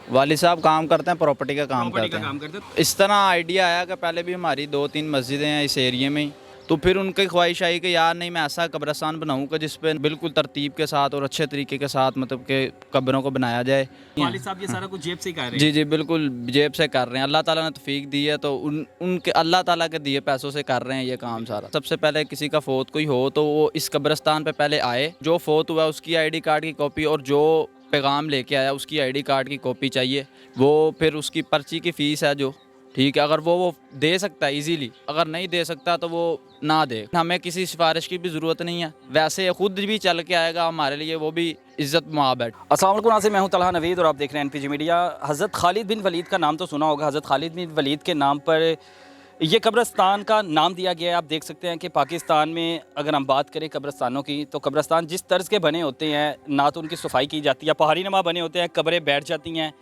वालिद साहब काम करते हैं, प्रॉपर्टी का काम प्रॉपर्टी करते का हैं। काम करते हैं। इस तरह आइडिया आया कि पहले भी हमारी 2-3 मस्जिदें हैं इस एरिया में ही, तो फिर उनकी ख्वाहिश आई कि यार नहीं, मैं ऐसा कब्रिस्तान बनाऊँ कि जिस पे बिल्कुल तरतीब के साथ और अच्छे तरीके के साथ मतलब कि कब्रों को बनाया जाए। वालिद साहब ये सारा कुछ जेब से ही कर रहे हैं। जी, जी, बिल्कुल जेब से कर रहे हैं। अल्लाह ताला ने तौफ़ीक दी है तो उनके अल्लाह ताला के दिए पैसों से कर रहे हैं ये काम सारा। सबसे पहले किसी का फ़ौत कोई हो तो वो इस कब्रिस्तान पे पहले आए, जो फ़ौत हुआ उसकी आईडी कार्ड की कॉपी और जो पैगाम लेके आया उसकी आईडी कार्ड की कॉपी चाहिए। वो फिर उसकी पर्ची की फ़ीस है जो, ठीक है, अगर वो दे सकता है ईज़िली, अगर नहीं दे सकता तो वो ना दे। हमें किसी सिफ़ारिश की भी ज़रूरत नहीं है, वैसे खुद भी चल के आएगा हमारे लिए, वो भी इज़्ज़त मुआब है। अस्सलाम वालेकुम नाज़रीन, मैं हूं तलहा नवीद और आप देख रहे हैं एनपीजी मीडिया। हज़रत खालिद बिन वलीद का नाम तो सुना होगा। हज़रत खालिद बिन वलीद के नाम पर ये कब्रिस्तान का नाम दिया गया है। आप देख सकते हैं कि पाकिस्तान में अगर हम बात करें कब्रिस्तानों की, तो कब्रिस्तान जिस तर्ज़ के बने होते हैं, ना तो उनकी सफाई की जाती है, पहाड़ी नमा बने होते हैं, कब्रें बैठ जाती हैं,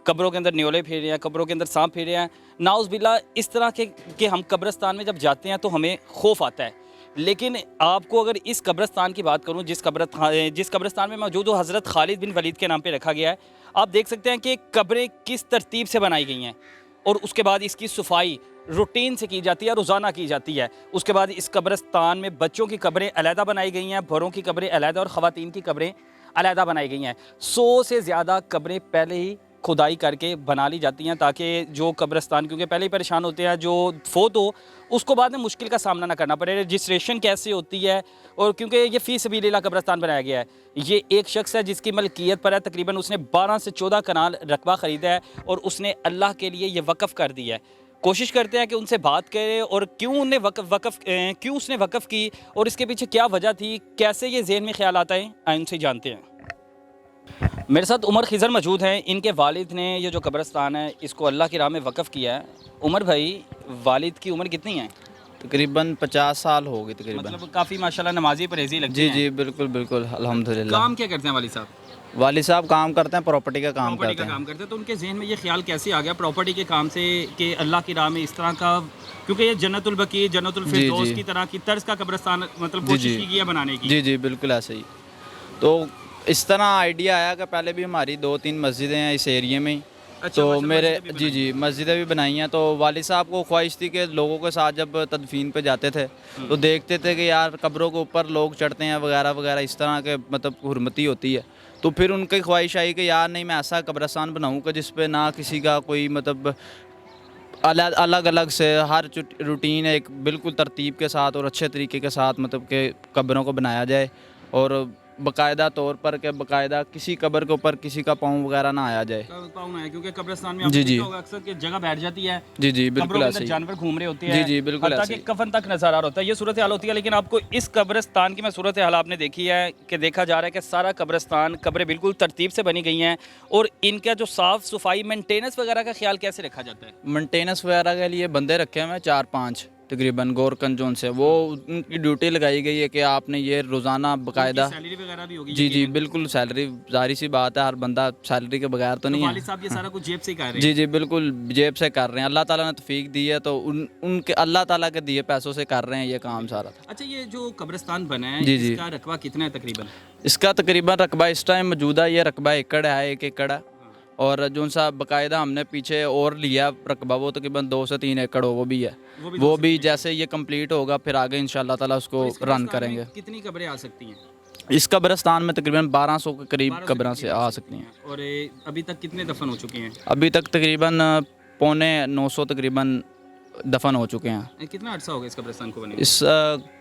कब्रों के अंदर न्योले फिर रहे हैं, कब्रों के अंदर सांप फिर रहे हैं। नाउज़ुबिल्लाह, इस तरह के हम कब्रिस्तान में जब जाते हैं तो हमें खौफ आता है। लेकिन आपको अगर इस कब्रिस्तान की बात करूं, जिस कब्रिस्तान में मौजूद हो, हज़रत खालिद बिन वलीद के नाम पे रखा गया है। आप देख सकते हैं कि कब्रें किस तरतीब से बनाई गई हैं और उसके बाद इसकी सफाई रूटीन से की जाती है, रोज़ाना की जाती है। उसके बाद इस कब्रिस्तान में बच्चों की कब्रें अलहदा बनाई गई हैं, बड़ों की कब्रें अलहदा और ख़वातीन की कब्रें अलहदा बनाई गई हैं। 100 से ज़्यादा कब्रें पहले ही खुदाई करके बना ली जाती हैं, ताकि जो कब्रिस्तान, क्योंकि पहले ही परेशान होते हैं, जो फोत हो उसको बाद में मुश्किल का सामना ना करना पड़े। रजिस्ट्रेशन कैसे होती है, और क्योंकि ये फ़ी सबीलिल्लाह कब्रिस्तान बनाया गया है। ये एक शख्स है जिसकी मलकियत पर है, तकरीबन उसने 12 से 14 कनाल रकबा ख़रीदा है और उसने अल्लाह के लिए ये वक़फ़ कर दिया है। कोशिश करते हैं कि उनसे बात करें और क्यों उसने वक़फ़ की और इसके पीछे क्या वजह थी, कैसे ये ज़हन में ख़्याल आता है, आइए उनसे जानते हैं। मेरे साथ उमर खिज़र मौजूद हैं। इनके वालिद ने ये जो कब्रिस्तान है इसको अल्लाह की राह में वक़फ़ किया है। उमर भाई, वालिद की उम्र कितनी है? तकरीबन 50 साल हो गए तकरीबन। मतलब काफ़ी माशाल्लाह नमाज़ी परहेज़ी लगते जी, हैं। जी, बिल्कुल, बिल्कुल, अल्हम्दुलिल्लाह। काम क्या करते हैं वालिद साहब? वालिद साहब काम करते हैं, प्रॉपर्टी का काम प्रॉपर्टी करते का हैं। काम करते हैं। तो उनके ज़हन में ये ख़्याल कैसे आ गया प्रॉपर्टी के काम से कि अल्लाह की राह में इस तरह का, क्योंकि ये जन्नतुल बकी, जन्नतुल जी, फिरदौस जी। की तरह की तर्ज़ का कब्रिस्तान मतलब जी, कोशिश जी। की है बनाने की। जी, जी, बिल्कुल ऐसे ही। तो इस तरह आइडिया आया कि पहले भी हमारी 2-3 मस्जिदें हैं इस एरिया में ही, अच्छा, तो माशाल्लाह, मेरे मस्जिदें भी जी, बनाई जी, हैं। मस्जिदें भी बनाई हैं। तो वालिद साहब को ख्वाहिश थी कि लोगों के साथ जब तदफीन पे जाते थे, तो देखते थे कि यार कब्रों के ऊपर लोग चढ़ते हैं वगैरह वगैरह, इस तरह के मतलब हुर्मती होती है। तो फिर उनकी ख्वाहिश आई कि यार नहीं, मैं ऐसा कब्रिस्तान बनाऊँ कि जिस पे ना किसी का कोई मतलब अलग-अलग से हर रूटीन एक बिल्कुल तरतीब के साथ और अच्छे तरीके के साथ मतलब कि कब्रों को बनाया जाए, और बाकायदा तौर पर कि बाकायदा किसी कब्र के ऊपर किसी का पाँव वगैरह ना आया जाए। पाऊँ है, क्योंकि कब्रिस्तान में आपने जी, जी। देखा होगा अक्सर कि जगह बैठ जाती है, जी, जी, कब्रों बिल्कुल के ऐसे अंदर ही। जानवर घूम रहे होते जी, हैं, जी, बिल्कुल हत्ता ऐसे कि ही। कफन तक नज़र आ रहा होता है। ये सूरत हाल होती है। लेकिन आपको इस कब्रिस्तान की मैं सूरत हाल आपने देखी है कि देखा जा रहा है कि सारा कब्रिस्तान, कब्रें बिल्कुल तरतीब से बनी गई हैं, और इनका जो साफ़ सफाई मेंटेनेंस वगैरह का ख्याल कैसे रखा जाता है? मेंटेनेंस वगैरह के लिए बंदे रखे हुए हैं 4-5 तकरीबन गोरकन जोन से, वो उनकी ड्यूटी लगाई गई है कि आपने ये रोज़ाना उनकी बाकायदा। सैलरी वगैरह भी होगी जी, जी, यकीनन। बिल्कुल सैलरी, ज़ाहिर सी बात है, हर बंदा सैलरी के बगैर तो तो नहीं वालिद साहब ये है। सारा कुछ जेब से ही कर रहे जी, हैं। जी, बिल्कुल जेब से कर रहे हैं। अल्लाह ताला ने तौफ़ीक दी है तो उनके अल्लाह ताला के दिए पैसों से कर रहे हैं ये काम सारा। अच्छा, ये जो कब्रिस्तान बना है जी, जी। इसका रकबा कितना है तकरीबन? इसका तकरीबन रकबा इस टाइम मौजूदा ये रकबा एकड़ है, 1 एकड़ है, और जो सा बाकायदा हमने पीछे और लिया रकबा वो तकरीबन 2 से 3 एकड़ हो वो भी है। वो भी 2 वो से भी 3 एकड़। जैसे ये कंप्लीट होगा फिर आगे इंशाअल्लाह ताला उसको तो इस रन कब्रिस्तान में करेंगे। कितनी कब्रें आ सकती हैं? इस कब्रिस्तान में तकरीबन 1200 के करीब 1200 के कब्रें से करीब आ सकती सकती हैं। हैं। और अभी तक कितने दफन हो चुके हैं? अभी तक तकरीबन पौने 900 तकरीबन दफन हो चुके हैं। कितना अर्सा हो गया इस कब्रिस्तान को बने?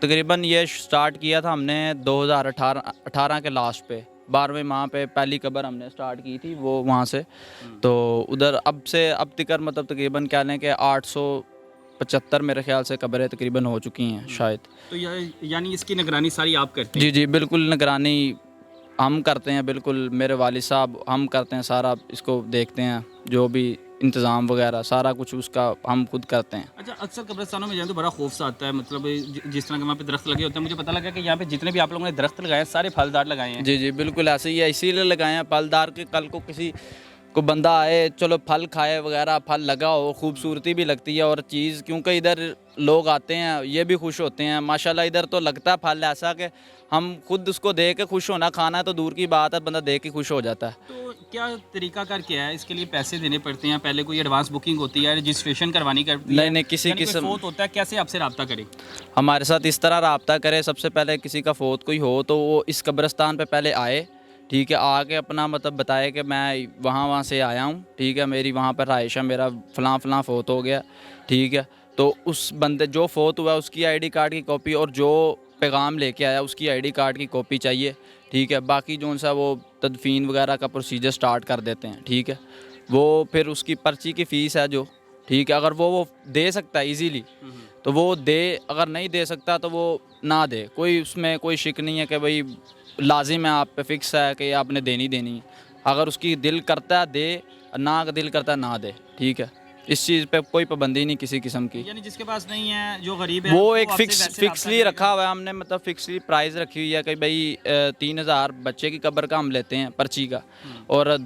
तकरीबन ये स्टार्ट किया था हमने 2018 के लास्ट पे, 12वें माह पे पहली कब्र हमने स्टार्ट की थी वो वहाँ से। तो उधर अब तक मतलब तकरीबन क्या लें कि 875 मेरे ख्याल से कब्रें तकरीबन हो चुकी हैं शायद। तो यानी इसकी निगरानी सारी आप करते हैं? जी, जी, बिल्कुल निगरानी हम करते हैं, बिल्कुल मेरे वालिद साहब हम करते हैं, सारा इसको देखते हैं, जो भी इंतज़ाम वगैरह सारा कुछ उसका हम खुद करते हैं। अच्छा, अक्सर कब्रिस्तानों में जाए तो बड़ा खौफ सा आता है, मतलब जिस तरह के वहाँ पे दरख्त लगे होते हैं, मुझे पता लगा कि यहाँ पे जितने भी आप लोगों ने दरख्त लगाए हैं सारे फलदार लगाए हैं। जी, जी, बिल्कुल ऐसे ही है, इसीलिए लगाए हैं फलदार के, कल को किसी कोई बंदा आए, चलो फल खाए वगैरह, फल लगा हो, खूबसूरती भी लगती है और चीज़, क्योंकि इधर लोग आते हैं ये भी खुश होते हैं माशाल्लाह। इधर तो लगता है फल ऐसा कि हम खुद उसको देख के खुश होना, खाना तो दूर की बात है, बंदा देख के खुश हो जाता है। तो क्या तरीका कर क्या है इसके लिए? पैसे देने पड़ते हैं, पहले कोई एडवांस बुकिंग होती है, रजिस्ट्रेशन करवानी करती है? नहीं किसी यानी कोई किस्म फोत होता है, कैसे आपसे रब्ता करें? हमारे साथ इस तरह रब्ता करे, सबसे पहले किसी का फ़ौत कोई हो तो वो इस कब्रिस्तान पे पहले आए, ठीक है, आके अपना मतलब बताए कि मैं वहाँ से आया हूँ, ठीक है, मेरी वहाँ पर रहाइश है, मेरा फ़लाँ फ़लाँ फ़ौत हो गया, ठीक है। तो उस बंदे जो फ़ौत हुआ उसकी आईडी कार्ड की कॉपी और जो पैगाम लेके आया उसकी आईडी कार्ड की कॉपी चाहिए, ठीक है। बाकी जो सा वो तदफीन वगैरह का प्रोसीजर स्टार्ट कर देते हैं, ठीक है। वो फिर उसकी पर्ची की फ़ीस है जो, ठीक है, अगर वो दे सकता है ईज़ीली तो वो दे, अगर नहीं दे सकता तो वो ना दे, कोई उसमें कोई शिक नहीं है कि भाई लाजिम है आप पे, फिक्स है कि आपने देनी देनी है। अगर उसकी दिल करता है दे, ना दिल करता है ना दे, ठीक है। इस चीज़ पे कोई पाबंदी नहीं किसी किस्म की। यानी जिसके पास नहीं है, जो गरीब है, वो एक आपसे फिक्स वैसे फिक्सली रब्ता रखा हुआ है हमने, मतलब फिक्सली प्राइस रखी हुई है कि भाई 3,000 बच्चे की कब्र का हम लेते हैं पर्ची का, और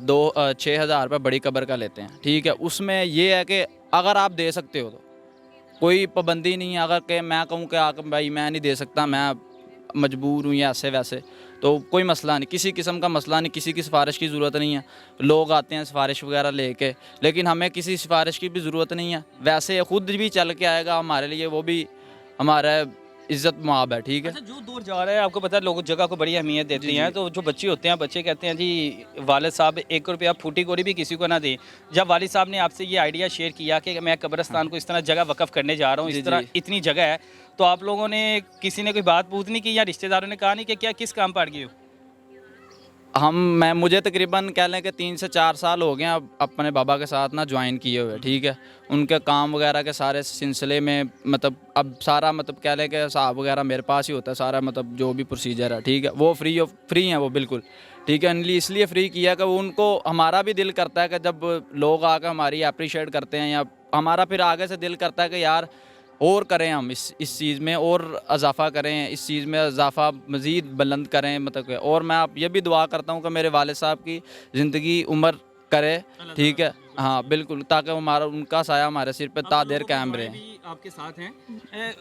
6,000 रुपये बड़ी कब्र का लेते हैं, ठीक है। उसमें ये है कि अगर आप दे सकते हो तो कोई पाबंदी नहीं है। अगर कि मैं कहूँ कि आकर भाई मैं नहीं दे सकता, मैं मजबूर हूँ या ऐसे वैसे, तो कोई मसला नहीं, किसी किस्म का मसला नहीं, किसी की सिफारिश की ज़रूरत नहीं है। लोग आते हैं सिफारिश वगैरह लेके, लेकिन हमें किसी सिफारिश की भी ज़रूरत नहीं है, वैसे खुद भी चल के आएगा हमारे लिए, वो भी हमारा इज़्ज़त मुआब है, ठीक है। अच्छा, जो दूर जा रहा है, आपको पता है लोग जगह को बड़ी अहमियत देते हैं, तो जो बच्चे होते हैं, बच्चे कहते हैं जी वालिद साहब 1 रुपया फूटी कोरी भी किसी को ना दें। जब वालिद साहब ने आपसे ये आइडिया शेयर किया कि मैं कब्रिस्तान को इस तरह जगह वक़्फ़ करने जा रहा हूँ, जी, इस तरह जी। इतनी जगह है, तो आप लोगों ने, किसी ने कोई बात पूछ नहीं की या रिश्तेदारों ने कहा नहीं कि क्या किस काम पर अड़ गए हो? मुझे तकरीबन कह लें कि 3 से 4 साल हो गए हैं अब अपने बाबा के साथ ना ज्वाइन किए हुए, ठीक है। उनके काम वगैरह के सारे सिलसिले में मतलब अब सारा मतलब कह लें कि हिसाब वगैरह मेरे पास ही होता है सारा, मतलब जो भी प्रोसीजर है, ठीक है। वो फ्री हैं वो बिल्कुल, ठीक है। इसलिए फ्री किया कि वो उनको, हमारा भी दिल करता है कि जब लोग आकर हमारी अप्रिशिएट करते हैं, या हमारा फिर आगे से दिल करता है कि यार और करें हम इस चीज़ में और इजाफ़ा करें, इस चीज़ में इजाफ़ा मज़ीद बुलंद करें, मतलब कि। और मैं आप ये भी दुआ करता हूँ कि मेरे वालिद साहब की ज़िंदगी उम्र करे, ठीक है, हाँ बिल्कुल, ताकि हमारा उनका साया हमारे सिर पे तादेर कायम रहे। भी आपके साथ हैं।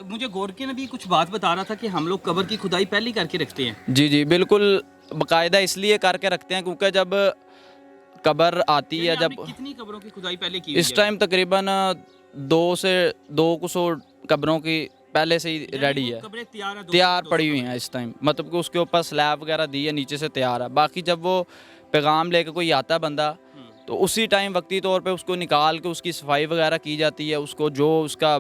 मुझे गोरके ने भी कुछ बात बता रहा था कि हम लोग कब्र की खुदाई पहले ही करके रखते हैं। जी जी बिल्कुल, बाकायदा इसलिए करके रखते हैं क्योंकि जब कब्र आती है, यानी जब आपने कितनी कब्रों की खुदाई पहले की हुई इस है? टाइम तकरीबन 200 कब्रों की पहले से ही यानी रेडी वो है, कब्रें तैयार हैं, तैयार 200 पड़ी हुई हैं इस टाइम, मतलब कि उसके ऊपर स्लैब वगैरह दी है, नीचे से तैयार है। बाकी जब वो पैगाम लेके कोई आता है बंदा, तो उसी टाइम वक्ती तौर पे उसको निकाल के उसकी सफाई वगैरह की जाती है, उसको जो उसका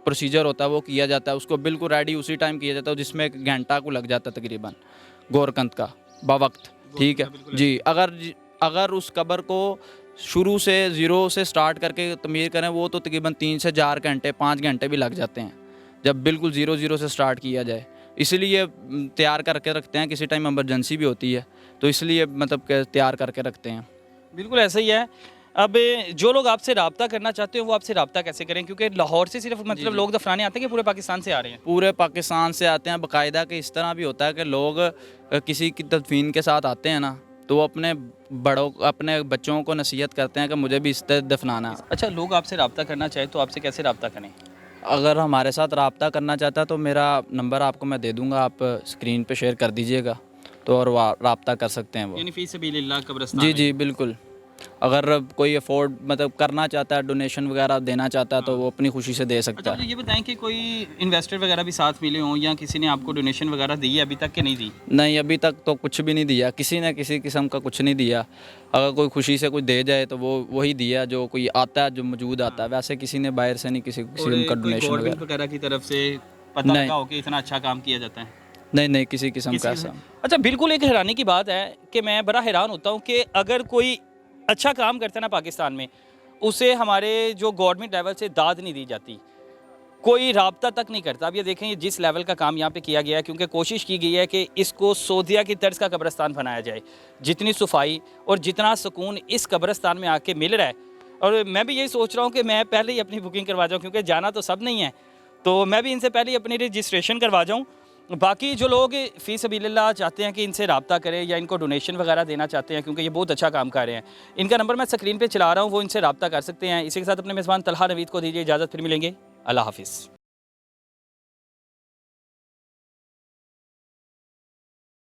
प्रोसीजर होता है वो किया जाता है, उसको बिल्कुल रेडी उसी टाइम किया जाता है, जिसमें 1 घंटा को लग जाता है तकरीबन गोरकंद का बवक्त, ठीक है जी। अगर उस कब्र को शुरू से ज़ीरो से स्टार्ट करके तमीर करें, वो तो तकरीबन 3 से 4 घंटे 5 घंटे भी लग जाते हैं, जब बिल्कुल ज़ीरो से स्टार्ट किया जाए। इसलिए तैयार करके रखते हैं, किसी टाइम इमरजेंसी भी होती है तो इसलिए मतलब कि तैयार करके रखते हैं। बिल्कुल ऐसा ही है। अब जो लोग आपसे रब्ता करना चाहते हो, वो आपसे रब्ता कैसे करें? क्योंकि लाहौर से सिर्फ मतलब लोग दफनाने आते हैं कि पूरे पाकिस्तान से आ रहे हैं? पूरे पाकिस्तान से आते हैं बाकायदा, कि इस तरह भी होता है कि लोग किसी की तदफीन के साथ आते हैं ना, तो वो अपने बच्चों को नसीहत करते हैं कि मुझे भी इस तरह दफनाना है। अच्छा, लोग आपसे रब्ता करना चाहे तो आपसे कैसे रब्ता करें? अगर हमारे साथ रब्ता करना चाहता है तो मेरा नंबर आपको मैं दे दूंगा, आप स्क्रीन पे शेयर कर दीजिएगा, तो और रब्ता कर सकते हैं वो। यानी फ़ी सबीलिल्लाह कब्रिस्तान जी है। जी बिल्कुल। अगर कोई अफोर्ड मतलब करना चाहता है, डोनेशन वगैरह देना चाहता है, तो वो अपनी खुशी से दे सकता अच्छा, है। मुझे ये बताएं कि कोई इन्वेस्टर वगैरह भी साथ मिले हों या किसी ने आपको डोनेशन वगैरह दी है अभी तक कि नहीं दी? नहीं, अभी तक तो कुछ भी नहीं दिया, किसी ने किसी किस्म का कुछ नहीं दिया। अगर कोई खुशी से कुछ दे जाए तो वो वही दिया जो कोई आता है, जो मौजूद आता है, वैसे किसी ने बाहर से नहीं किसी और किस्म का कोई डोनेशन गवर्नमेंट वगैरह। वगैरह की तरफ से पता नहीं। लगा हो कि इतना अच्छा काम किया जाता है? नहीं किसी किस्म का किसी ऐसा। अच्छा, बिल्कुल एक हैरानी की बात है कि मैं बड़ा हैरान होता हूँ कि अगर कोई अच्छा काम करता है ना पाकिस्तान में, उसे हमारे जो गवर्नमेंट लेवल से दाद नहीं दी जाती, कोई राब्ता तक नहीं करता। अब ये देखें, ये जिस लेवल का काम यहाँ पे किया गया है, क्योंकि कोशिश की गई है कि इसको सऊदीया की तर्ज का कब्रिस्तान बनाया जाए, जितनी सफाई और जितना सुकून इस कब्रिस्तान में आके मिल रहा है। और मैं भी यही सोच रहा हूँ कि मैं पहले ही अपनी बुकिंग करवा जाऊँ, क्योंकि जाना तो सब नहीं है, तो मैं भी इनसे पहले ही अपनी रजिस्ट्रेशन करवा जाऊँ बाकी जो लोग फ़ी सबीलिल्लाह चाहते हैं कि इनसे रब्ता करें या इनको डोनेशन वगैरह देना चाहते हैं, क्योंकि ये बहुत अच्छा काम कर रहे हैं, इनका नंबर मैं स्क्रीन पे चला रहा हूँ, वो इनसे रब्ता कर सकते हैं। इसी के साथ अपने मेज़बान तलहा नवीद को दीजिए इजाज़त, फिर मिलेंगे। अल्लाह हाफिज़।